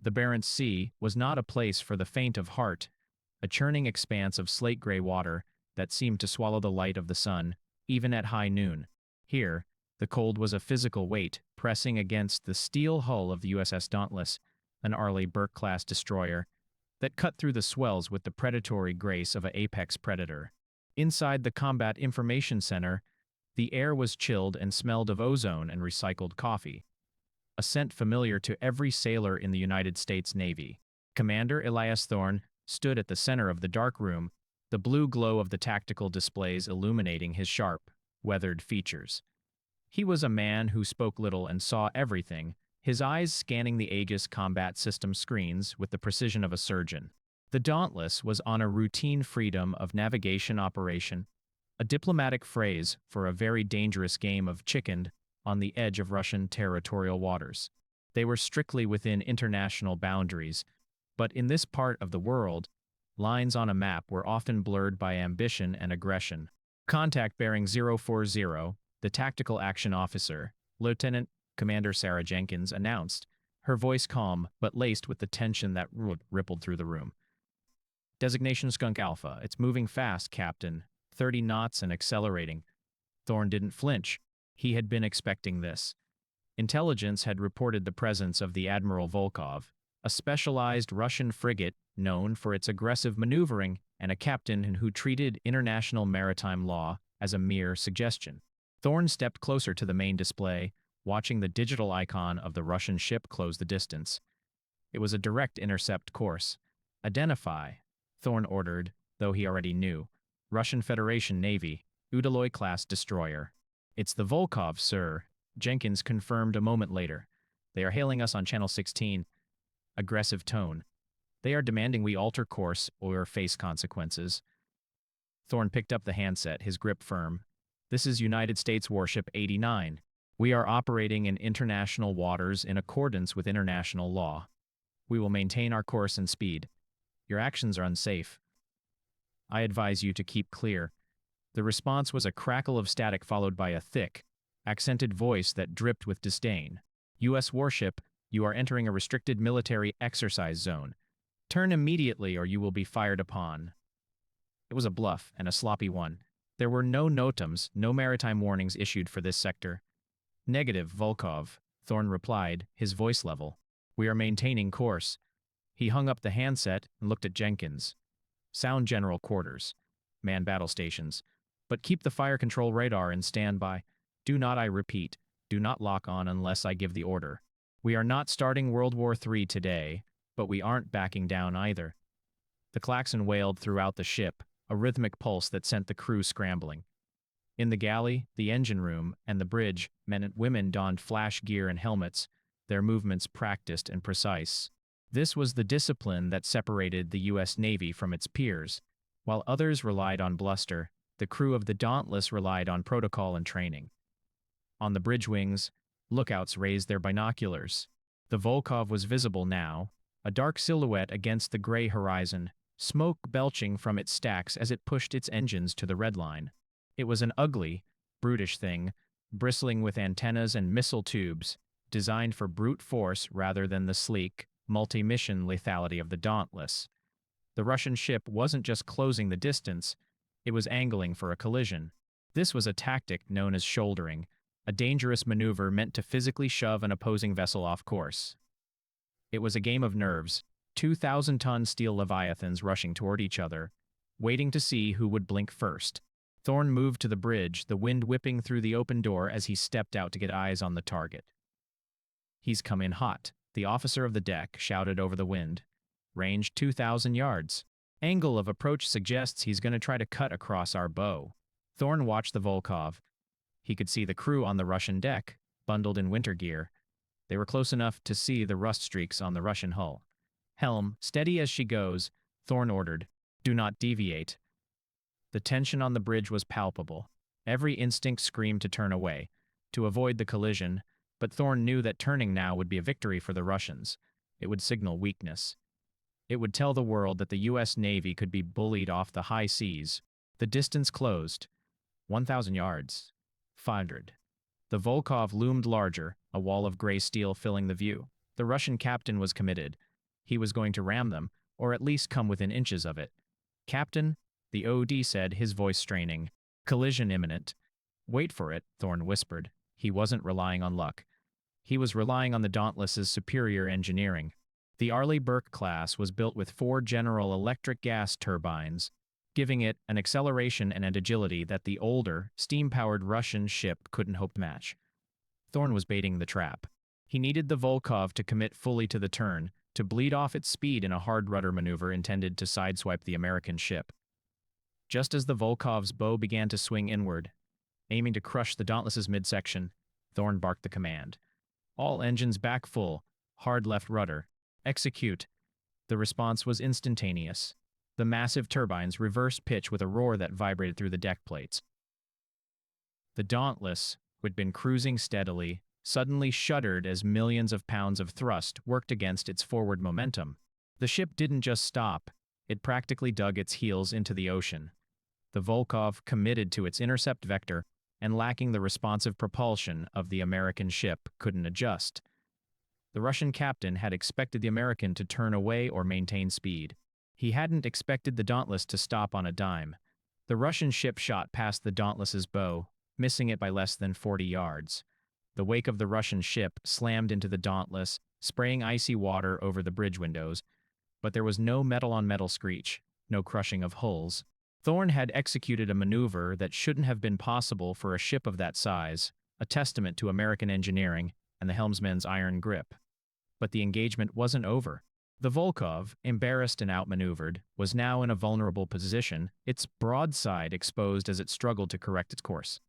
The Barents Sea was not a place for the faint of heart, a churning expanse of slate-gray water that seemed to swallow the light of the sun, even at high noon. Here, the cold was a physical weight pressing against the steel hull of the USS Dauntless, an Arleigh Burke-class destroyer, that cut through the swells with the predatory grace of an apex predator. Inside the Combat Information Center, the air was chilled and smelled of ozone and recycled coffee, a scent familiar to every sailor in the United States Navy. Commander Elias Thorne stood at the center of the dark room, the blue glow of the tactical displays illuminating his sharp, weathered features. He was a man who spoke little and saw everything, his eyes scanning the Aegis combat system screens with the precision of a surgeon. The Dauntless was on a routine freedom of navigation operation, a diplomatic phrase for a very dangerous game of chicken on the edge of Russian territorial waters. They were strictly within international boundaries, but in this part of the world, lines on a map were often blurred by ambition and aggression. Contact bearing 040, the tactical action officer, Lieutenant Commander Sarah Jenkins, announced, her voice calm but laced with the tension that rippled through the room. Designation Skunk Alpha. It's moving fast, Captain. 30 knots and accelerating. Thorne didn't flinch. He had been expecting this. Intelligence had reported the presence of the Admiral Volkov, a specialized Russian frigate known for its aggressive maneuvering and a captain who treated international maritime law as a mere suggestion. Thorne stepped closer to the main display, watching the digital icon of the Russian ship close the distance. It was a direct intercept course. Identify, Thorne ordered, though he already knew. Russian Federation Navy, Udaloy-class destroyer. It's the Volkov, sir, Jenkins confirmed a moment later. They are hailing us on Channel 16. Aggressive tone. They are demanding we alter course or face consequences. Thorne picked up the handset, his grip firm. This is United States Warship 89. We are operating in international waters in accordance with international law. We will maintain our course and speed. Your actions are unsafe. I advise you to keep clear. The response was a crackle of static followed by a thick, accented voice that dripped with disdain. U.S. warship, you are entering a restricted military exercise zone. Turn immediately or you will be fired upon. It was a bluff, and a sloppy one. There were no NOTAMs, no maritime warnings issued for this sector. Negative, Volkov, Thorne replied, his voice level. We are maintaining course. He hung up the handset and looked at Jenkins. Sound general quarters. Man battle stations. But keep the fire control radar in standby. Do not, I repeat, do not lock on unless I give the order. We are not starting World War III today, but we aren't backing down either. The klaxon wailed throughout the ship, a rhythmic pulse that sent the crew scrambling. In the galley, the engine room, and the bridge, men and women donned flash gear and helmets, their movements practiced and precise. This was the discipline that separated the U.S. Navy from its peers. While others relied on bluster, the crew of the Dauntless relied on protocol and training. On the bridge wings, lookouts raised their binoculars. The Volkov was visible now, a dark silhouette against the gray horizon, smoke belching from its stacks as it pushed its engines to the red line. It was an ugly, brutish thing, bristling with antennas and missile tubes, designed for brute force rather than the sleek, multi-mission lethality of the Dauntless. The Russian ship wasn't just closing the distance, it was angling for a collision. This was a tactic known as shouldering, a dangerous maneuver meant to physically shove an opposing vessel off course. It was a game of nerves, 2,000-ton steel leviathans rushing toward each other, waiting to see who would blink first. Thorne moved to the bridge, the wind whipping through the open door as he stepped out to get eyes on the target. He's come in hot, the officer of the deck shouted over the wind. Range 2,000 yards. Angle of approach suggests he's going to try to cut across our bow. Thorne watched the Volkov. He could see the crew on the Russian deck, bundled in winter gear. They were close enough to see the rust streaks on the Russian hull. Helm, steady as she goes, Thorne ordered. Do not deviate. The tension on the bridge was palpable. Every instinct screamed to turn away, to avoid the collision, but Thorne knew that turning now would be a victory for the Russians. It would signal weakness. It would tell the world that the U.S. Navy could be bullied off the high seas. The distance closed. 1,000 yards. 500. The Volkov loomed larger, a wall of gray steel filling the view. The Russian captain was committed, He was going to ram them, or at least come within inches of it. "Captain," the OD said, his voice straining. "Collision imminent." "Wait for it," Thorne whispered. He wasn't relying on luck. He was relying on the Dauntless's superior engineering. The Arleigh Burke class was built with 4 General Electric gas turbines, giving it an acceleration and an agility that the older, steam-powered Russian ship couldn't hope to match. Thorne was baiting the trap. He needed the Volkov to commit fully to the turn, to bleed off its speed in a hard rudder maneuver intended to sideswipe the American ship. Just as the Volkov's bow began to swing inward, aiming to crush the Dauntless's midsection, Thorne barked the command. "All engines back full, hard left rudder. Execute." The response was instantaneous. The massive turbines reversed pitch with a roar that vibrated through the deck plates. The Dauntless, who had been cruising steadily, suddenly shuddered as millions of pounds of thrust worked against its forward momentum. The ship didn't just stop, it practically dug its heels into the ocean. The Volkov, committed to its intercept vector and lacking the responsive propulsion of the American ship, couldn't adjust. The Russian captain had expected the American to turn away or maintain speed. He hadn't expected the Dauntless to stop on a dime. The Russian ship shot past the Dauntless's bow, missing it by less than 40 yards. The wake of the Russian ship slammed into the Dauntless, spraying icy water over the bridge windows, but there was no metal-on-metal screech, no crushing of hulls. Thorne had executed a maneuver that shouldn't have been possible for a ship of that size, a testament to American engineering and the helmsman's iron grip. But the engagement wasn't over. The Volkov, embarrassed and outmaneuvered, was now in a vulnerable position, its broadside exposed as it struggled to correct its course.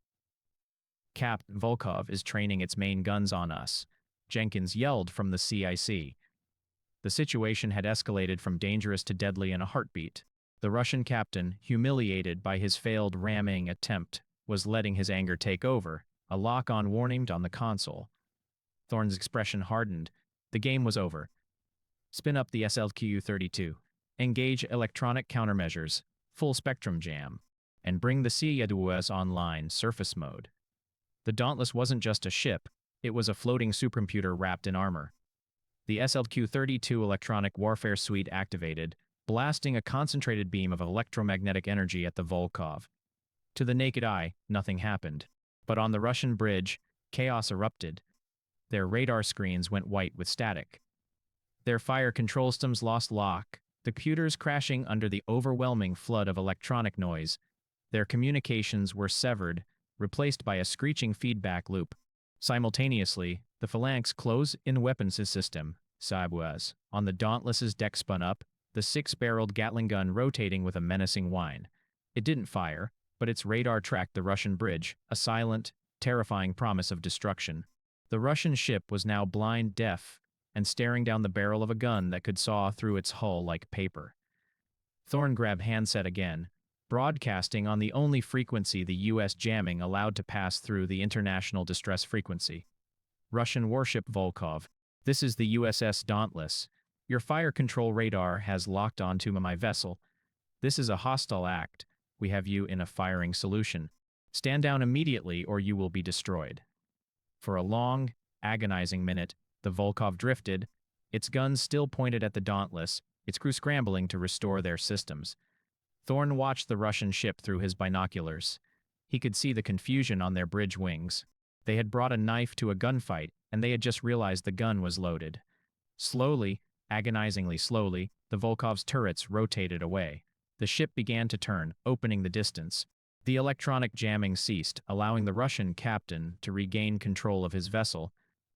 "Captain, Volkov is training its main guns on us," Jenkins yelled from the CIC. The situation had escalated from dangerous to deadly in a heartbeat. The Russian captain, humiliated by his failed ramming attempt, was letting his anger take over, a lock-on warning on the console. Thorne's expression hardened. The game was over. Spin up the SLQ-32. Engage electronic countermeasures, full spectrum jam, and bring the CIS online surface mode. The Dauntless wasn't just a ship, it was a floating supercomputer wrapped in armor. The SLQ-32 electronic warfare suite activated, blasting a concentrated beam of electromagnetic energy at the Volkov. To the naked eye, nothing happened. But on the Russian bridge, chaos erupted. Their radar screens went white with static. Their fire control systems lost lock, the computers crashing under the overwhelming flood of electronic noise. Their communications were severed, replaced by a screeching feedback loop. Simultaneously, the Phalanx close-in weapons system, CIS, on the Dauntless's deck spun up, the 6-barreled Gatling gun rotating with a menacing whine. It didn't fire, but its radar tracked the Russian bridge, a silent, terrifying promise of destruction. The Russian ship was now blind deaf and staring down the barrel of a gun that could saw through its hull like paper. Thorne grabbed handset again, broadcasting on the only frequency the U.S. jamming allowed to pass through the international distress frequency. "Russian warship Volkov, this is the USS Dauntless. Your fire control radar has locked onto my vessel. This is a hostile act. We have you in a firing solution. Stand down immediately or you will be destroyed." For a long, agonizing minute, the Volkov drifted, its guns still pointed at the Dauntless, its crew scrambling to restore their systems. Thorne watched the Russian ship through his binoculars. He could see the confusion on their bridge wings. They had brought a knife to a gunfight, and they had just realized the gun was loaded. Slowly, agonizingly slowly, the Volkov's turrets rotated away. The ship began to turn, opening the distance. The electronic jamming ceased, allowing the Russian captain to regain control of his vessel,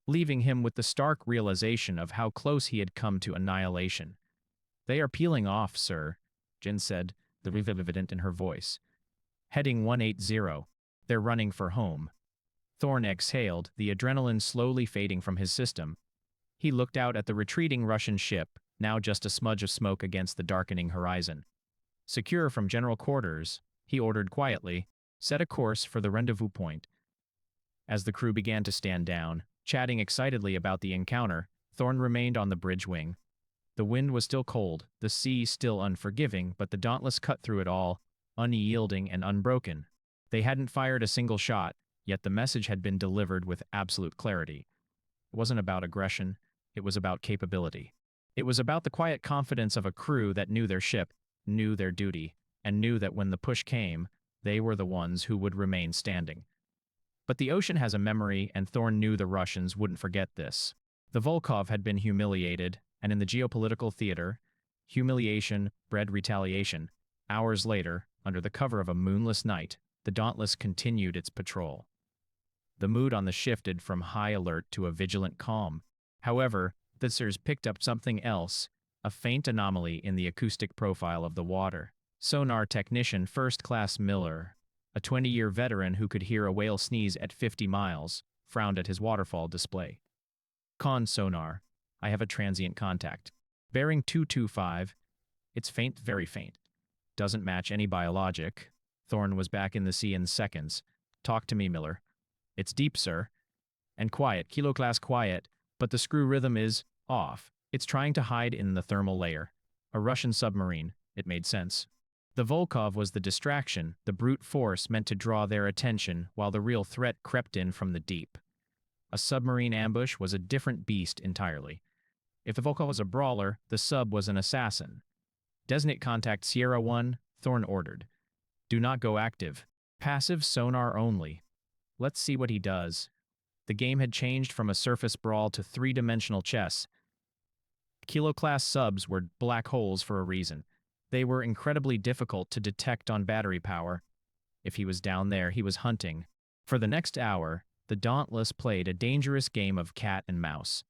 leaving him with the stark realization of how close he had come to annihilation. "They are peeling off, sir," Jin said, the revivident in her voice. "Heading 180. They're running for home." Thorne exhaled, the adrenaline slowly fading from his system. He looked out at the retreating Russian ship, now just a smudge of smoke against the darkening horizon. Secure from general quarters, he ordered quietly, "Set a course for the rendezvous point." As the crew began to stand down, chatting excitedly about the encounter, Thorne remained on the bridge wing. The wind was still cold, the sea still unforgiving, but the Dauntless cut through it all, unyielding and unbroken. They hadn't fired a single shot, yet the message had been delivered with absolute clarity. It wasn't about aggression, it was about capability. It was about the quiet confidence of a crew that knew their ship, knew their duty, and knew that when the push came, they were the ones who would remain standing. But the ocean has a memory, and Thorne knew the Russians wouldn't forget this. The Volkov had been humiliated, and in the geopolitical theater, humiliation bred retaliation. Hours later, under the cover of a moonless night, the Dauntless continued its patrol. The mood on the shifted from high alert to a vigilant calm. However, the officers picked up something else, a faint anomaly in the acoustic profile of the water. Sonar technician First Class Miller, a 20-year veteran who could hear a whale sneeze at 50 miles, frowned at his waterfall display. Con sonar, I have a transient contact. Bearing 225, it's faint, very faint. Doesn't match any biologic. Thorne was back in the sea in seconds. Talk to me, Miller. It's deep, sir. And quiet, kilo class quiet, but the screw rhythm is off. It's trying to hide in the thermal layer. A Russian submarine, it made sense. The Volkov was the distraction, the brute force meant to draw their attention while the real threat crept in from the deep. A submarine ambush was a different beast entirely. If the Volkov was a brawler, the sub was an assassin. Designate contact Sierra 1, Thorne ordered. Do not go active. Passive sonar only. Let's see what he does. The game had changed from a surface brawl to three-dimensional chess. Kilo-class subs were black holes for a reason. They were incredibly difficult to detect on battery power. If he was down there, he was hunting. For the next hour, the Dauntless played a dangerous game of cat and mouse.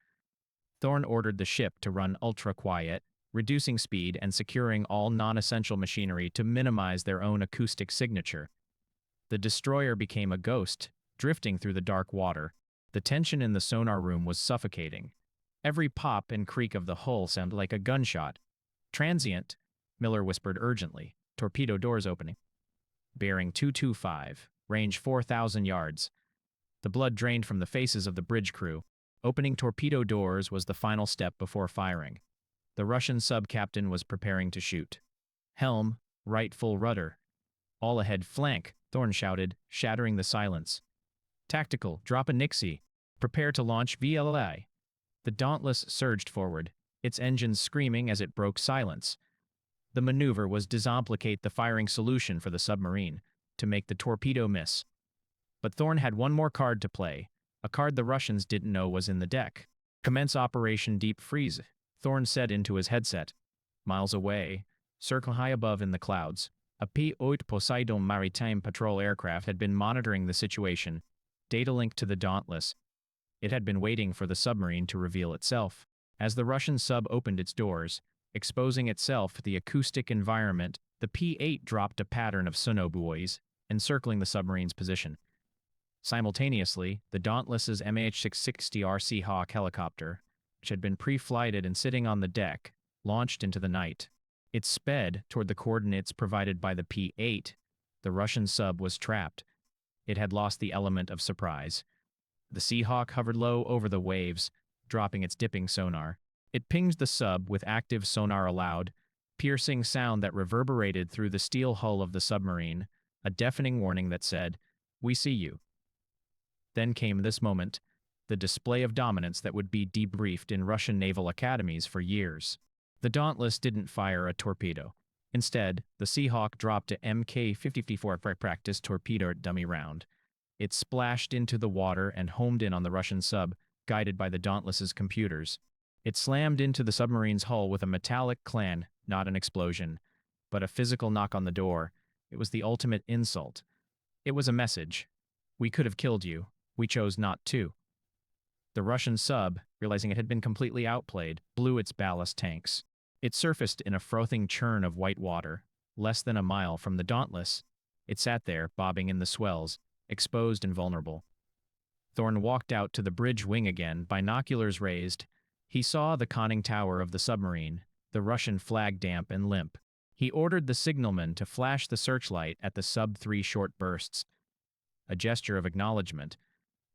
Thorne ordered the ship to run ultra-quiet, reducing speed and securing all non-essential machinery to minimize their own acoustic signature. The destroyer became a ghost, drifting through the dark water. The tension in the sonar room was suffocating. Every pop and creak of the hull sounded like a gunshot. Transient, Miller whispered urgently. Torpedo doors opening. Bearing 225, range 4,000 yards. The blood drained from the faces of the bridge crew. Opening torpedo doors was the final step before firing. The Russian sub-captain was preparing to shoot. Helm, right full rudder. All ahead flank, Thorne shouted, shattering the silence. Tactical, drop a Nixie. Prepare to launch VLI. The Dauntless surged forward, its engines screaming as it broke silence. The maneuver was disomplicate the firing solution for the submarine, to make the torpedo miss. But Thorne had one more card to play, a card the Russians didn't know was in the deck. Commence Operation Deep Freeze, Thorne said into his headset. Miles away, circling high above in the clouds, a P-8 Poseidon maritime patrol aircraft had been monitoring the situation, data linked to the Dauntless. It had been waiting for the submarine to reveal itself. As the Russian sub opened its doors, exposing itself to the acoustic environment, the P-8 dropped a pattern of sonobuoys, encircling the submarine's position. Simultaneously, the Dauntless's MH-660R Seahawk helicopter, which had been pre-flighted and sitting on the deck, launched into the night. It sped toward the coordinates provided by the P-8. The Russian sub was trapped. It had lost the element of surprise. The Seahawk hovered low over the waves, dropping its dipping sonar. It pinged the sub with active sonar allowed, piercing sound that reverberated through the steel hull of the submarine, a deafening warning that said, "We see you." Then came this moment, the display of dominance that would be debriefed in Russian naval academies for years. The Dauntless didn't fire a torpedo. Instead, the Seahawk dropped a Mk-54 practice torpedo dummy round. It splashed into the water and homed in on the Russian sub, guided by the Dauntless's computers. It slammed into the submarine's hull with a metallic clang, not an explosion, but a physical knock on the door. It was the ultimate insult. It was a message. We could have killed you. We chose not to. The Russian sub, realizing it had been completely outplayed, blew its ballast tanks. It surfaced in a frothing churn of white water, less than a mile from the Dauntless. It sat there, bobbing in the swells, exposed and vulnerable. Thorne walked out to the bridge wing again, binoculars raised. He saw the conning tower of the submarine, the Russian flag damp and limp. He ordered the signalman to flash the searchlight at the sub 3 short bursts. A gesture of acknowledgement.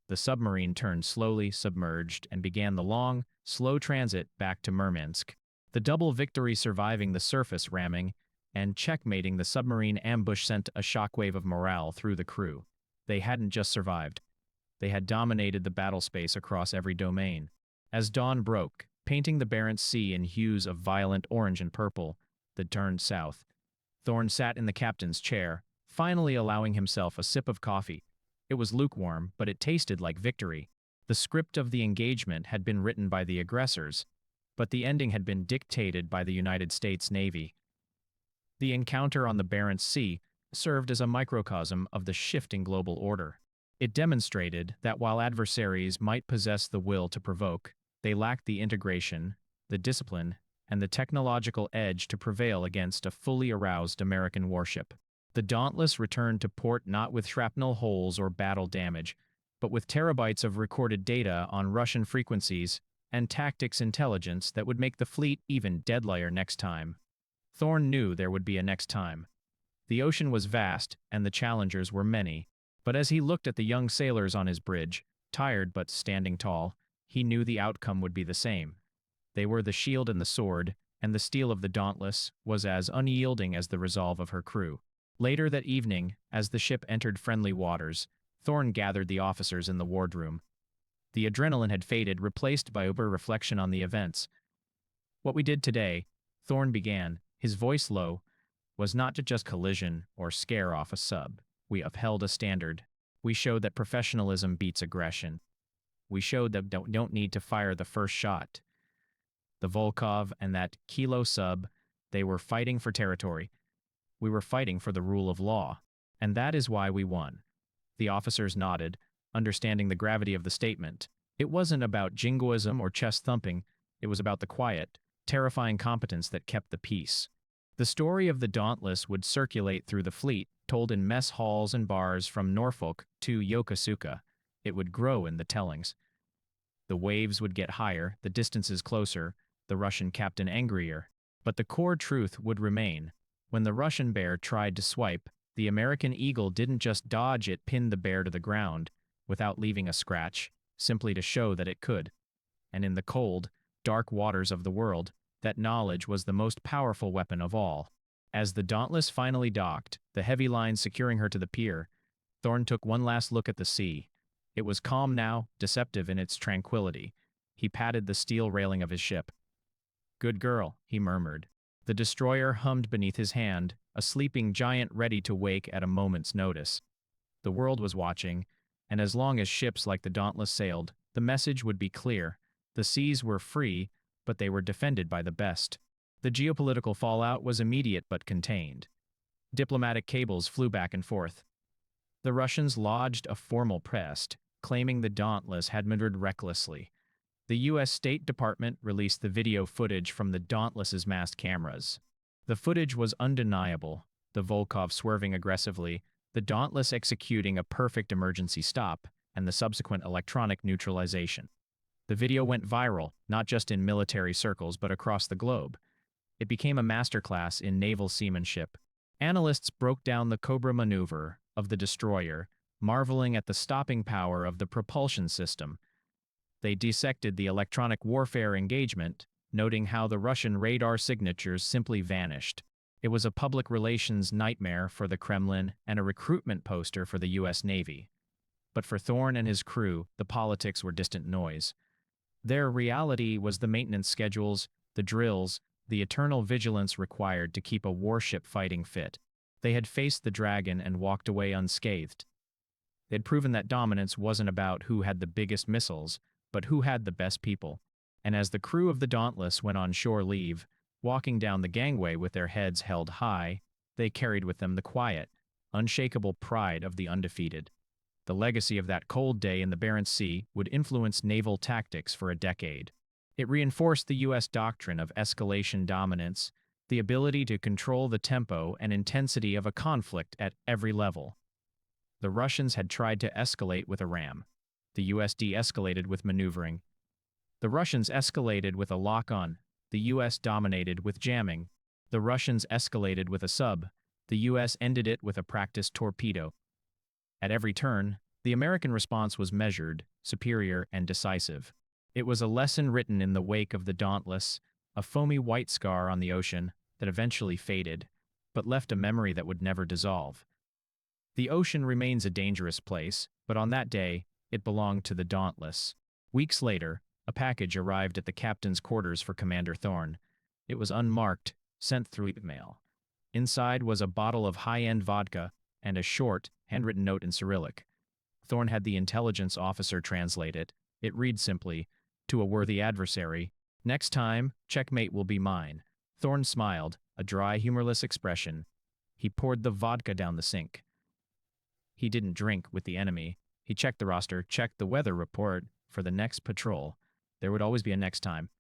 The submarine turned slowly, submerged, and began the long, slow transit back to Murmansk. The double victory surviving the surface ramming and checkmating the submarine ambush sent a shockwave of morale through the crew. They hadn't just survived. They had dominated the battle space across every domain. As dawn broke, painting the Barents Sea in hues of violent orange and purple that turned south. Thorne sat in the captain's chair, finally allowing himself a sip of coffee. It was lukewarm, but it tasted like victory. The script of the engagement had been written by the aggressors, but the ending had been dictated by the United States Navy. The encounter on the Barents Sea served as a microcosm of the shifting global order. It demonstrated that while adversaries might possess the will to provoke, they lacked the integration, the discipline, and the technological edge to prevail against a fully aroused American warship. The Dauntless returned to port not with shrapnel holes or battle damage, but with terabytes of recorded data on Russian frequencies and tactics intelligence that would make the fleet even deadlier next time. Thorne knew there would be a next time. The ocean was vast, and the challengers were many, but as he looked at the young sailors on his bridge, tired but standing tall, he knew the outcome would be the same. They were the shield and the sword, and the steel of the Dauntless was as unyielding as the resolve of her crew. Later that evening, as the ship entered friendly waters, Thorne gathered the officers in the wardroom. The adrenaline had faded, replaced by sober reflection on the events. What we did today, Thorne began, his voice low, was not to just collision or scare off a sub. We upheld a standard. We showed that professionalism beats aggression. We showed that don't need to fire the first shot. The Volkov and that Kilo sub, they were fighting for territory. We were fighting for the rule of law. And that is why we won. The officers nodded, understanding the gravity of the statement. It wasn't about jingoism or chest thumping. It was about the quiet, terrifying competence that kept the peace. The story of the Dauntless would circulate through the fleet, told in mess halls and bars from Norfolk to Yokosuka. It would grow in the tellings. The waves would get higher, the distances closer, the Russian captain angrier. But the core truth would remain. When the Russian bear tried to swipe, the American eagle didn't just dodge, it pinned the bear to the ground, without leaving a scratch, simply to show that it could. And in the cold, dark waters of the world, that knowledge was the most powerful weapon of all. As the Dauntless finally docked, the heavy lines securing her to the pier, Thorne took one last look at the sea. It was calm now, deceptive in its tranquility. He patted the steel railing of his ship. "Good girl," he murmured. The destroyer hummed beneath his hand, a sleeping giant ready to wake at a moment's notice. The world was watching, and as long as ships like the Dauntless sailed, the message would be clear. The seas were free, but they were defended by the best. The geopolitical fallout was immediate but contained. Diplomatic cables flew back and forth. The Russians lodged a formal protest, claiming the Dauntless had maneuvered recklessly. The U.S. State Department released the video footage from the Dauntless's mast cameras. The footage was undeniable, the Volkov swerving aggressively, the Dauntless executing a perfect emergency stop, and the subsequent electronic neutralization. The video went viral, not just in military circles but across the globe. It became a masterclass in naval seamanship. Analysts broke down the Cobra maneuver of the destroyer, marveling at the stopping power of the propulsion system. They dissected the electronic warfare engagement, noting how the Russian radar signatures simply vanished. It was a public relations nightmare for the Kremlin and a recruitment poster for the U.S. Navy. But for Thorne and his crew, the politics were distant noise. Their reality was the maintenance schedules, the drills, the eternal vigilance required to keep a warship fighting fit. They had faced the dragon and walked away unscathed. They'd proven that dominance wasn't about who had the biggest missiles, but who had the best people. And as the crew of the Dauntless went on shore leave, walking down the gangway with their heads held high, they carried with them the quiet, unshakable pride of the undefeated. The legacy of that cold day in the Barents Sea would influence naval tactics for a decade. It reinforced the U.S. doctrine of escalation dominance, the ability to control the tempo and intensity of a conflict at every level. The Russians had tried to escalate with a ram. The U.S. de-escalated with maneuvering. The Russians escalated with a lock-on. The U.S. dominated with jamming. The Russians escalated with a sub. The U.S. ended it with a practiced torpedo. At every turn, the American response was measured, superior, and decisive. It was a lesson written in the wake of the Dauntless, a foamy white scar on the ocean that eventually faded, but left a memory that would never dissolve. The ocean remains a dangerous place, but on that day, it belonged to the Dauntless. Weeks later, A package arrived at the captain's quarters for Commander Thorne. It was unmarked, sent through mail. Inside was a bottle of high-end vodka and a short, handwritten note in Cyrillic. Thorne had the intelligence officer translate it. It read simply, "To a worthy adversary. Next time, checkmate will be mine." Thorne smiled, a dry, humorless expression. He poured the vodka down the sink. He didn't drink with the enemy. He checked the roster, checked the weather report for the next patrol. There would always be a next time.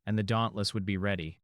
And the Dauntless would be ready.